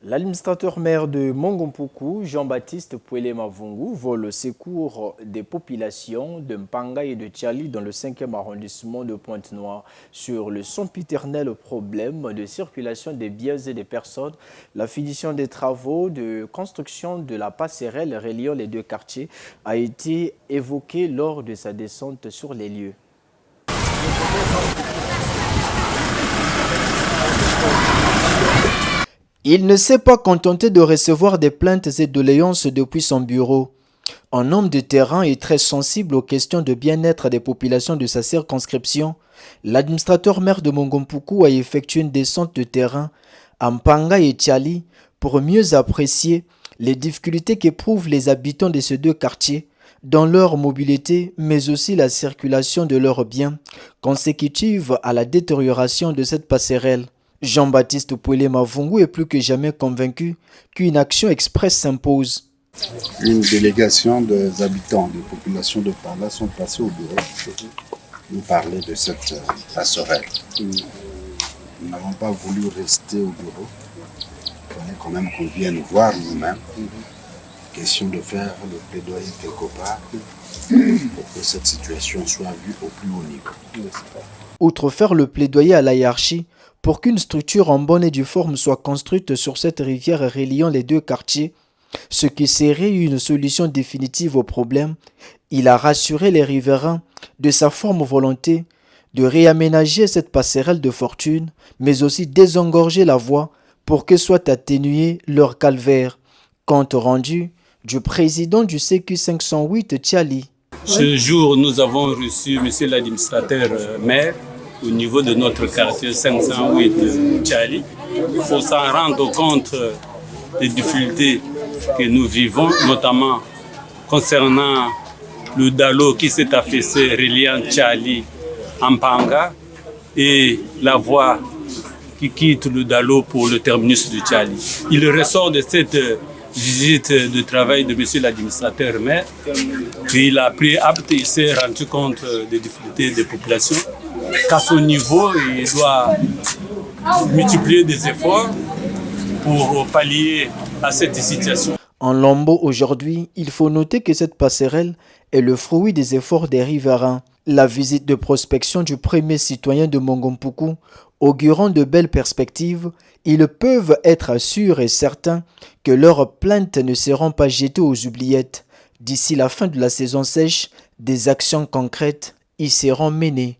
L'administrateur maire de Mongompuku, Jean-Baptiste Pouelé-Mavungu, vole au secours des populations de Mpanga et de Tchali dans le 5e arrondissement de Pointe-Noire. Sur le sempiternel problème de circulation des biens et des personnes, la finition des travaux de construction de la passerelle reliant les deux quartiers a été évoquée lors de sa descente sur les lieux. Il ne s'est pas contenté de recevoir des plaintes et doléances depuis son bureau. Un homme de terrain est très sensible aux questions de bien-être des populations de sa circonscription. L'administrateur maire de Mongompuku a effectué une descente de terrain à Mpanga et Tchali pour mieux apprécier les difficultés qu'éprouvent les habitants de ces deux quartiers dans leur mobilité, mais aussi la circulation de leurs biens, consécutive à la détérioration de cette passerelle. Jean-Baptiste Pouelé-Mavungu est plus que jamais convaincu qu'une action express s'impose. Une délégation des habitants, des populations de Panga sont passés au bureau pour nous parler de cette passerelle. Nous n'avons pas voulu rester au bureau. Il fallait quand même qu'on vienne voir nous-mêmes. Question de faire le plaidoyer quelque part pour que cette situation soit vue au plus haut niveau. Outre faire le plaidoyer à la hiérarchie pour qu'une structure en bonne et due forme soit construite sur cette rivière reliant les deux quartiers, ce qui serait une solution définitive au problème, il a rassuré les riverains de sa ferme volonté de réaménager cette passerelle de fortune, mais aussi désengorger la voie pour que soit atténué leur calvaire. Compte rendu du président du CQ 508 Tchali. Ce jour, nous avons reçu M. l'administrateur maire au niveau de notre quartier 508 Tchali pour s'en rendre compte des difficultés que nous vivons, notamment concernant le Dalo qui s'est affaissé reliant Tchali à Mpanga et la voie qui quitte le Dalo pour le terminus de Tchali. Il ressort de cette visite de travail de M. l'administrateur maire qu'il a pris acte et s'est rendu compte des difficultés des populations. Qu'à son niveau, il doit multiplier des efforts pour pallier à cette situation. En Lombo, aujourd'hui, il faut noter que cette passerelle est le fruit des efforts des riverains. La visite de prospection du premier citoyen de Mongompuku, augurant de belles perspectives, ils peuvent être sûrs et certains que leurs plaintes ne seront pas jetées aux oubliettes. D'ici la fin de la saison sèche, des actions concrètes y seront menées.